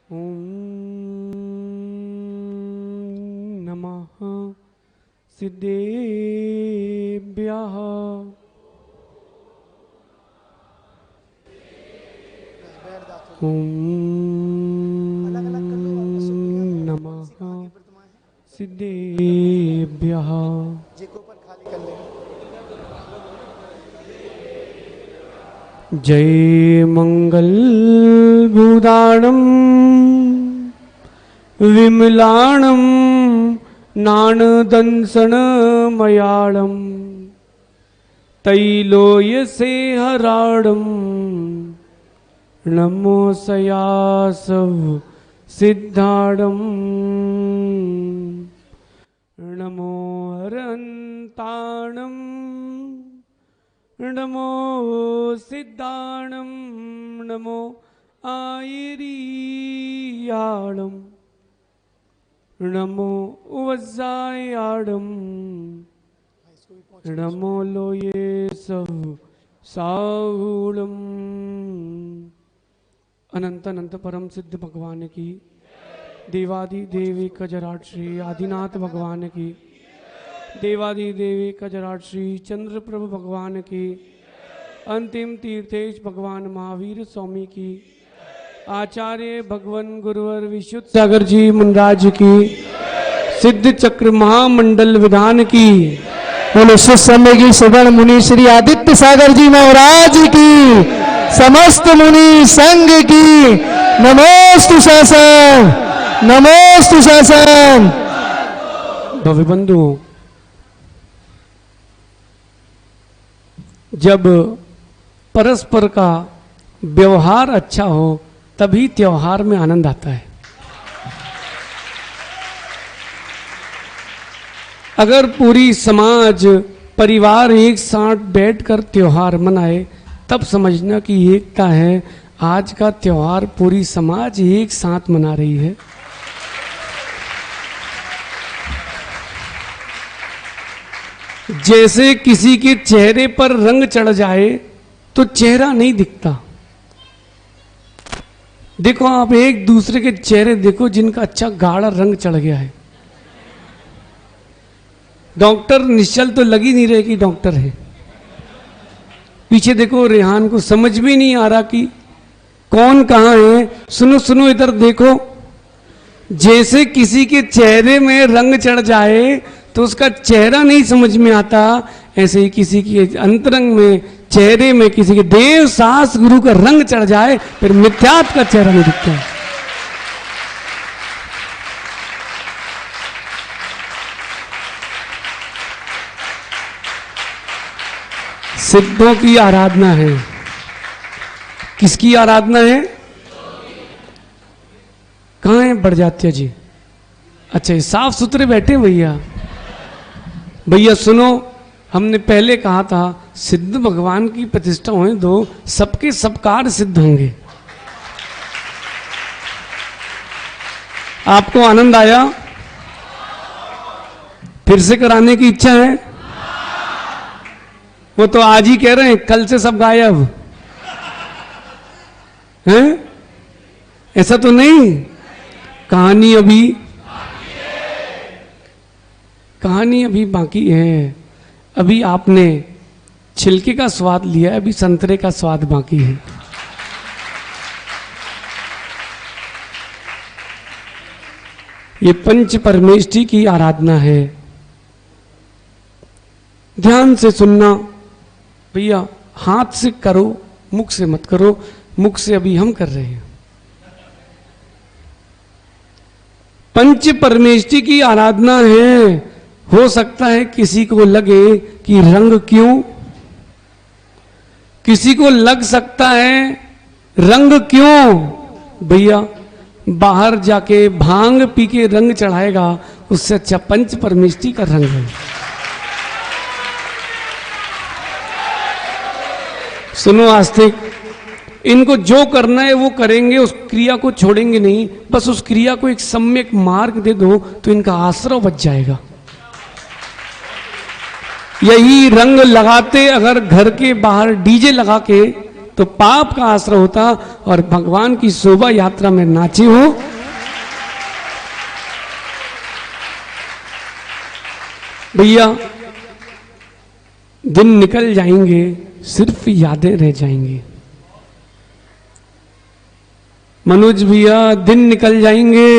ओम नमः सिद्धेभ्यः। ओम नमः सिद्धेभ्यः। जय मंगल भूदाणं विमलाणं नाणदंसनमयाळं तैलोयसे हराणं नमो सयासव सिद्धाणं नमो हरन्ताणं नमो सिद्धाणं नमो आयिरीयाणं नमो वज्रायाणं नमो लोये साहूणं। अनंत अनंत परम सिद्ध भगवान की, देवादि देवी कजराट श्री आदिनाथ भगवान की, देवादि देवी कजराट श्री चंद्र प्रभु भगवान की, अंतिम तीर्थेश भगवान महावीर स्वामी की, आचार्य भगवान गुरुवर विशुद्ध सागर जी मुनराज की, सिद्ध चक्र महामंडल विधान की, बोलो समय की सुवर्ण मुनि श्री आदित्य सागर जी महाराज की, समस्त मुनि संघ की नमोस्तु शासन, नमोस्तु शासन। भव्य बंधु, जब परस्पर का व्यवहार अच्छा हो तभी त्योहार में आनंद आता है। अगर पूरी समाज परिवार एक साथ बैठकर त्योहार मनाए तब समझना कि एकता है। आज का त्योहार पूरी समाज एक साथ मना रही है। जैसे किसी के चेहरे पर रंग चढ़ जाए तो चेहरा नहीं दिखता। देखो आप एक दूसरे के चेहरे देखो जिनका अच्छा गाढ़ा रंग चढ़ गया है। डॉक्टर निश्चल तो लगी नहीं रहे कि डॉक्टर है। पीछे देखो रेहान को समझ भी नहीं आ रहा कि कौन कहाँ है। सुनो सुनो इधर देखो, जैसे किसी के चेहरे में रंग चढ़ जाए तो उसका चेहरा नहीं समझ में आता, ऐसे ही किसी के अंतरंग में चेहरे में किसी के देव सास गुरु का रंग चढ़ जाए फिर मिथ्यात्व का चेहरा नहीं दिखता है। सिद्धों की आराधना है। किसकी आराधना है? कहाँ है बड़जात्या जी? अच्छा ये साफ सुथरे बैठे भैया। भैया सुनो, हमने पहले कहा था सिद्ध भगवान की प्रतिष्ठा होने दो, सबके सब कार्य सिद्ध होंगे। आपको आनंद आया? फिर से कराने की इच्छा है? वो तो आज ही कह रहे हैं, कल से सब गायब हैं? ऐसा तो नहीं। कहानी अभी बाकी है। अभी आपने छिलके का स्वाद लिया, अभी संतरे का स्वाद बाकी है। ये पंच परमेष्ठी की आराधना है। ध्यान से सुनना भैया, हाथ से करो, मुख से मत करो। मुख से अभी हम कर रहे हैं। पंच परमेष्ठी की आराधना है। हो सकता है किसी को लगे कि रंग क्यों, किसी को लग सकता है रंग क्यों। भैया बाहर जाके भांग पी के रंग चढ़ाएगा, उससे अच्छा पंच परमेष्ठी का रंग है। सुनो आस्तिक, इनको जो करना है वो करेंगे, उस क्रिया को छोड़ेंगे नहीं। बस उस क्रिया को एक सम्यक मार्ग दे दो तो इनका आश्रय बच जाएगा। यही रंग लगाते अगर घर के बाहर डीजे लगा के तो पाप का आश्रय होता और भगवान की शोभा यात्रा में नाचे हो। भैया दिन निकल जाएंगे, सिर्फ यादें रह जाएंगी। मनोज भैया दिन निकल जाएंगे,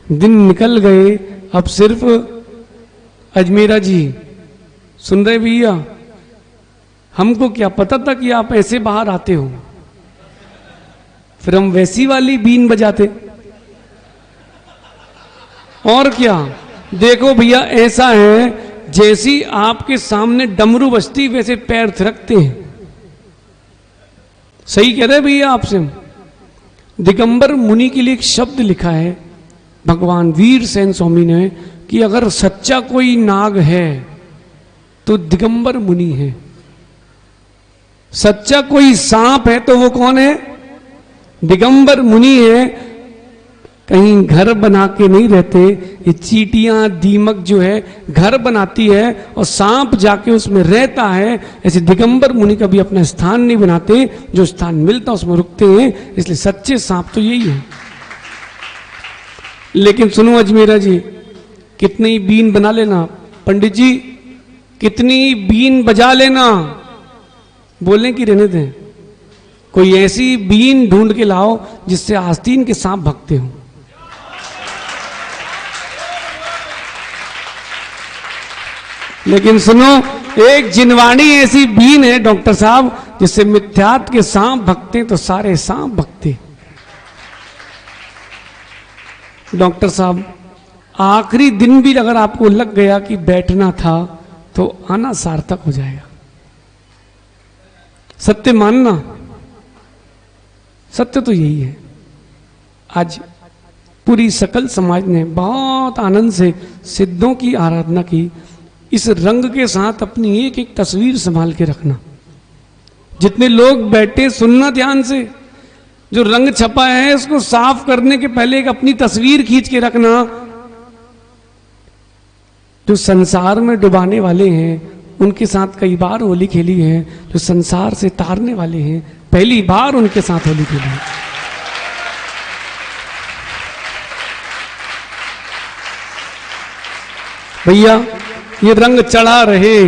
दिन निकल गए, अब सिर्फ अजमेरा जी सुन रहे भैया, हमको क्या पता था कि आप ऐसे बाहर आते हो, फिर हम वैसी वाली बीन बजाते। और क्या, देखो भैया ऐसा है जैसी आपके सामने डमरू बजती वैसे पैर थिरकते हैं। सही कह रहे भैया आपसे। दिगंबर मुनि के लिए एक शब्द लिखा है भगवान वीर सेन स्वामी ने कि अगर सच्चा कोई नाग है तो दिगंबर मुनि है, सच्चा कोई सांप है तो वो कौन है? दिगंबर मुनि है। कहीं घर बना के नहीं रहते, ये चींटियां दीमक जो है घर बनाती है और सांप जाके उसमें रहता है। ऐसे दिगंबर मुनि कभी अपना स्थान नहीं बनाते, जो स्थान मिलता उसमें रुकते हैं। इसलिए सच्चे सांप तो यही है। लेकिन सुनो अजमेरा जी, कितनी बीन बना लेना, पंडित जी कितनी बीन बजा लेना, बोलने की रहने दें, कोई ऐसी बीन ढूंढ के लाओ जिससे आस्तीन के सांप भगते हो। लेकिन सुनो, एक जिनवाणी ऐसी बीन है डॉक्टर साहब जिससे मिथ्यात के सांप भगते तो सारे सांप भगते। डॉक्टर साहब आखिरी दिन भी अगर आपको लग गया कि बैठना था तो आना सार्थक हो जाएगा। सत्य मानना, सत्य तो यही है। आज पूरी सकल समाज ने बहुत आनंद से सिद्धों की आराधना की। इस रंग के साथ अपनी एक एक तस्वीर संभाल के रखना। जितने लोग बैठे सुनना ध्यान से, जो रंग छपा है उसको साफ करने के पहले एक अपनी तस्वीर खींच के रखना। जो संसार में डुबाने वाले हैं उनके साथ कई बार होली खेली है, जो संसार से तारने वाले हैं पहली बार उनके साथ होली खेली है। भैया ये रंग चढ़ा रहे,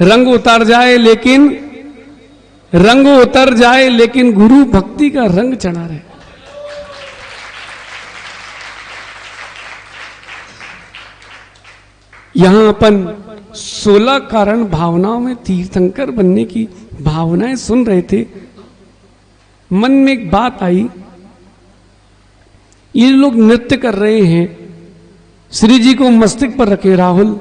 रंग उतर जाए लेकिन रंग उतर जाए लेकिन गुरु भक्ति का रंग चढ़ा रहे। यहां अपन 16 कारण भावनाओं में तीर्थंकर बनने की भावनाएं सुन रहे थे। मन में एक बात आई, ये लोग नृत्य कर रहे हैं, श्री जी को मस्तक पर रखे, राहुल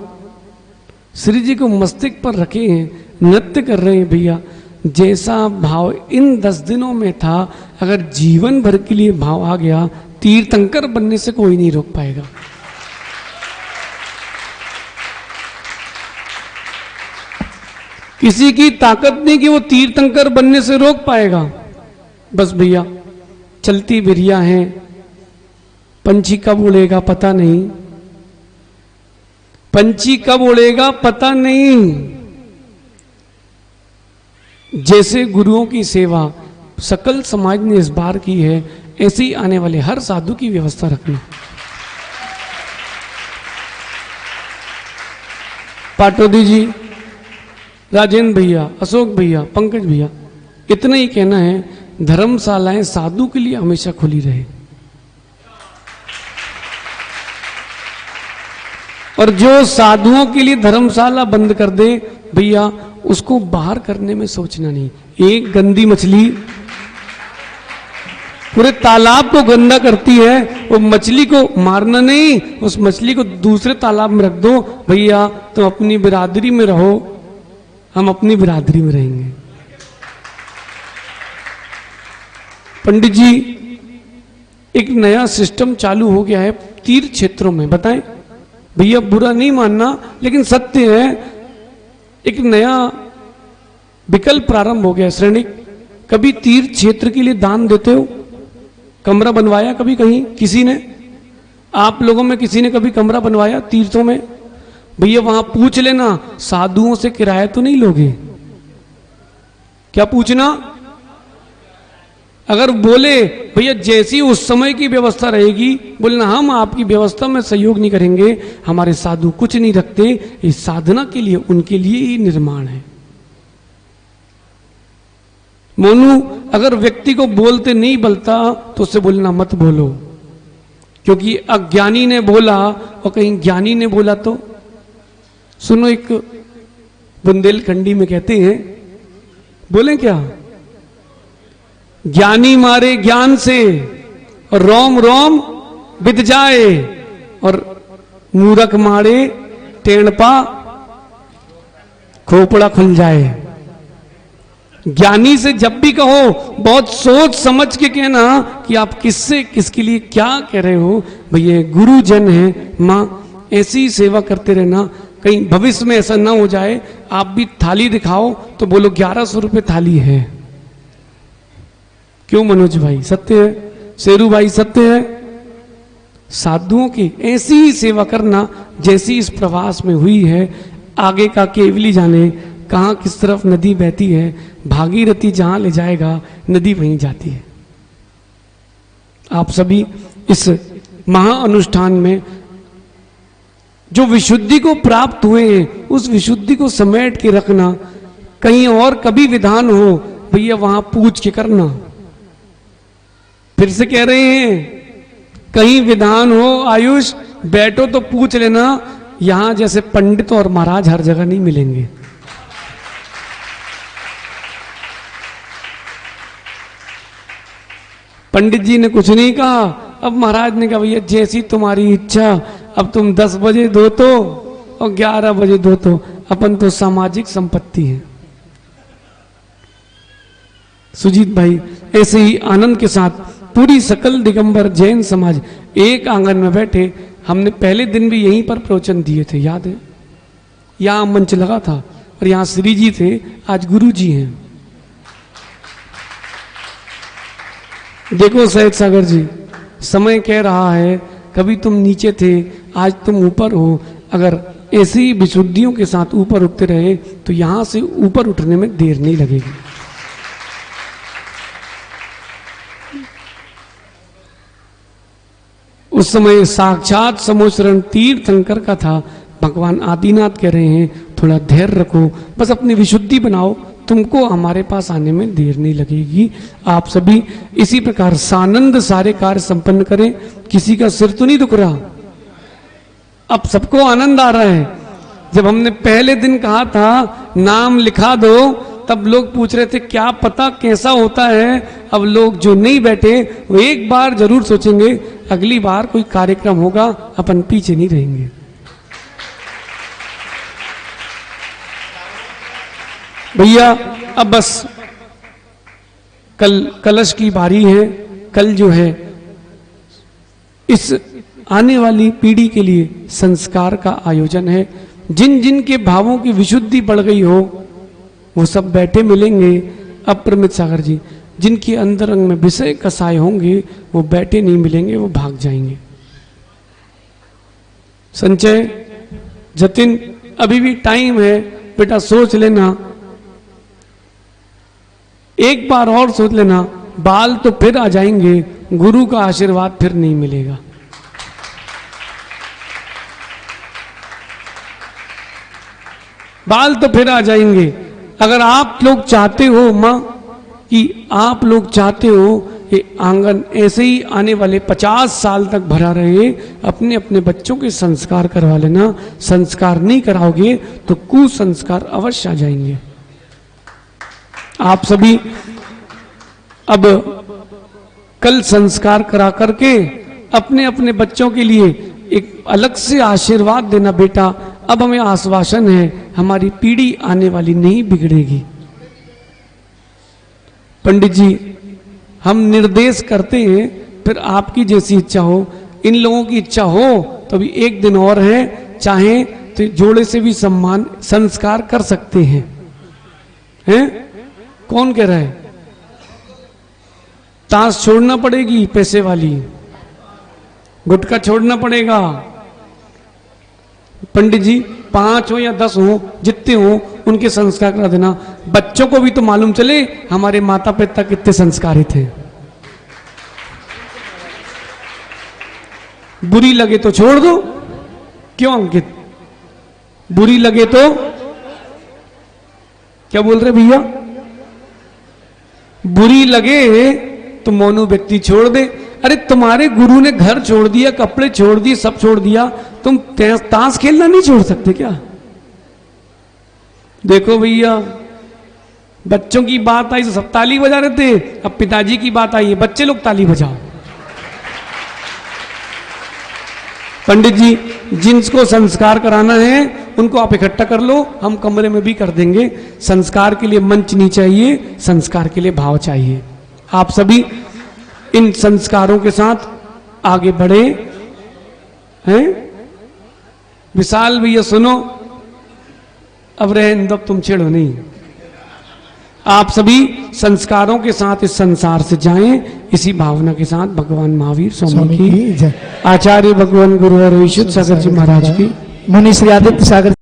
श्री जी को मस्तक पर रखे हैं, नृत्य कर रहे हैं। भैया जैसा भाव इन 10 दिनों में था, अगर जीवन भर के लिए भाव आ गया, तीर्थंकर बनने से कोई नहीं रोक पाएगा। किसी की ताकत नहीं कि वो तीर्थंकर बनने से रोक पाएगा। बस भैया चलती बिरिया है, पंछी कब उड़ेगा पता नहीं, पंछी कब उड़ेगा पता नहीं। जैसे गुरुओं की सेवा सकल समाज ने इस बार की है, ऐसे ही आने वाले हर साधु की व्यवस्था रखना। पाटोदी जी, राजेंद्र भैया, अशोक भैया, पंकज भैया, इतना ही कहना है, धर्मशालाएं साधु के लिए हमेशा खुली रहे। और जो साधुओं के लिए धर्मशाला बंद कर दे भैया, उसको बाहर करने में सोचना नहीं। एक गंदी मछली पूरे तालाब को गंदा करती है, वो मछली को मारना नहीं, उस मछली को दूसरे तालाब में रख दो। भैया तुम अपनी बिरादरी में रहो, हम अपनी बिरादरी में रहेंगे। पंडित जी एक नया सिस्टम चालू हो गया है तीर्थ क्षेत्रों में, बताएं भैया, बुरा नहीं मानना लेकिन सत्य है। एक नया विकल्प प्रारंभ हो गया। श्रेणी कभी तीर्थ क्षेत्र के लिए दान देते हो? कमरा बनवाया कभी कहीं किसी ने? आप लोगों में किसी ने कभी कमरा बनवाया तीर्थों में? भैया वहां पूछ लेना, साधुओं से किराया तो नहीं लोगे? क्या पूछना? अगर बोले भैया जैसी उस समय की व्यवस्था रहेगी, बोलना हम आपकी व्यवस्था में सहयोग नहीं करेंगे, हमारे साधु कुछ नहीं रखते, इस साधना के लिए उनके लिए ही निर्माण है। मोनू, अगर व्यक्ति को बोलते नहीं बलता तो उससे बोलना मत बोलो, क्योंकि अज्ञानी ने बोला और कहीं ज्ञानी ने बोला तो। सुनो, एक बुंदेलखंडी में कहते हैं, बोले क्या, ज्ञानी मारे ज्ञान से और रोम रोम बित जाए, और मूर्ख मारे टेढ़पा खोपड़ा खुल जाए। ज्ञानी से जब भी कहो बहुत सोच समझ के कहना कि आप किससे किसके लिए क्या कह रहे हो। भैया गुरुजन है, माँ ऐसी ही सेवा करते रहना, कहीं भविष्य में ऐसा ना हो जाए आप भी थाली दिखाओ तो बोलो 1100 रुपये थाली है। क्यों मनोज भाई, सत्य है, शेरू भाई सत्य है। साधुओं की ऐसी ही सेवा करना जैसी इस प्रवास में हुई है। आगे का केवली जाने कहाँ किस तरफ नदी बहती है, भागीरथी जहां ले जाएगा नदी वहीं जाती है। आप सभी इस महाअनुष्ठान में जो विशुद्धि को प्राप्त हुए हैं उस विशुद्धि को समेट के रखना। कहीं और कभी विधान हो भैया वहां पूछ के करना। फिर से कह रहे हैं, कहीं विधान हो आयुष बैठो तो पूछ लेना। यहां जैसे पंडित और महाराज हर जगह नहीं मिलेंगे। पंडित जी ने कुछ नहीं कहा, अब महाराज ने कहा भैया जैसी तुम्हारी इच्छा, अब तुम 10 बजे दो तो और 11 बजे दो तो, अपन तो सामाजिक संपत्ति है। सुजीत भाई ऐसे ही आनंद के साथ पूरी सकल दिगंबर जैन समाज एक आंगन में बैठे। हमने पहले दिन भी यहीं पर प्रवचन दिए थे, याद है? यहां मंच लगा था और यहां श्री जी थे, आज गुरु जी हैं। देखो सैयद सागर जी, समय कह रहा है कभी तुम नीचे थे आज तुम ऊपर हो। अगर ऐसी विशुद्धियों के साथ ऊपर उठते रहे तो यहां से ऊपर उठने में देर नहीं लगेगी। उस समय साक्षात समोशरण तीर्थंकर का था। भगवान आदिनाथ कह रहे हैं थोड़ा धैर्य रखो, बस अपनी विशुद्धि बनाओ, तुमको हमारे पास आने में देर नहीं लगेगी। आप सभी इसी प्रकार सानंद सारे कार्य संपन्न करें। किसी का सिर तो नहीं दुख रहा, अब सबको आनंद आ रहा है। जब हमने पहले दिन कहा था नाम लिखा दो, तब लोग पूछ रहे थे क्या पता कैसा होता है। अब लोग जो नहीं बैठे वो एक बार जरूर सोचेंगे अगली बार कोई कार्यक्रम होगा अपन पीछे नहीं रहेंगे। भैया अब बस कल कलश की बारी है। कल जो है इस आने वाली पीढ़ी के लिए संस्कार का आयोजन है। जिन जिन के भावों की विशुद्धि बढ़ गई हो वो सब बैठे मिलेंगे। अब प्रमित सागर जी, जिनके अंतरंग में विषय कसाय होंगे वो बैठे नहीं मिलेंगे, वो भाग जाएंगे। संचय, जतिन, अभी भी टाइम है बेटा, सोच लेना, एक बार और सोच लेना। बाल तो फिर आ जाएंगे, गुरु का आशीर्वाद फिर नहीं मिलेगा। बाल तो फिर आ जाएंगे। अगर आप लोग चाहते हो मां कि आप लोग चाहते हो कि आंगन ऐसे ही आने वाले 50 साल तक भरा रहे, अपने अपने बच्चों के संस्कार करवा लेना। संस्कार नहीं कराओगे तो कुसंस्कार अवश्य आ जाएंगे। आप सभी अब कल संस्कार करा करके अपने अपने बच्चों के लिए एक अलग से आशीर्वाद देना। बेटा अब हमें आश्वासन है हमारी पीढ़ी आने वाली नहीं बिगड़ेगी। पंडित जी हम निर्देश करते हैं, फिर आपकी जैसी इच्छा हो। इन लोगों की इच्छा हो तो अभी एक दिन और है, चाहे तो जोड़े से भी सम्मान संस्कार कर सकते हैं। हैं? कौन कह रहा है? ताश छोड़ना पड़ेगी, पैसे वाली गुटखा छोड़ना पड़ेगा। पंडित जी 5 हो या 10 हो, जितने हो उनके संस्कार करा देना। बच्चों को भी तो मालूम चले हमारे माता पिता कितने संस्कारित हैं। बुरी लगे तो छोड़ दो, क्यों अंकित? बुरी लगे तो क्या बोल रहे भैया? बुरी लगे तो मोनू व्यक्ति छोड़ दे। अरे तुम्हारे गुरु ने घर छोड़ दिया, कपड़े छोड़ दिए, सब छोड़ दिया, तुम ताश खेलना नहीं छोड़ सकते क्या? देखो भैया, बच्चों की बात आई तो सब ताली बजा रहे थे, अब पिताजी की बात आई है, बच्चे लोग ताली बजाओ। पंडित जी, जिनको संस्कार कराना है उनको आप इकट्ठा कर लो, हम कमरे में भी कर देंगे। संस्कार के लिए मंच नहीं चाहिए, संस्कार के लिए भाव चाहिए। आप सभी इन संस्कारों के साथ आगे बढ़े हैं। विशाल भैया सुनो, अब रहने दो, तुम छेड़ो नहीं। आप सभी संस्कारों के साथ इस संसार से जाएं, इसी भावना के साथ भगवान महावीर स्वामी की जय। आचार्य भगवान गुरु और विशुद्ध सागर जी महाराज की मुनि श्री आदित्य सागर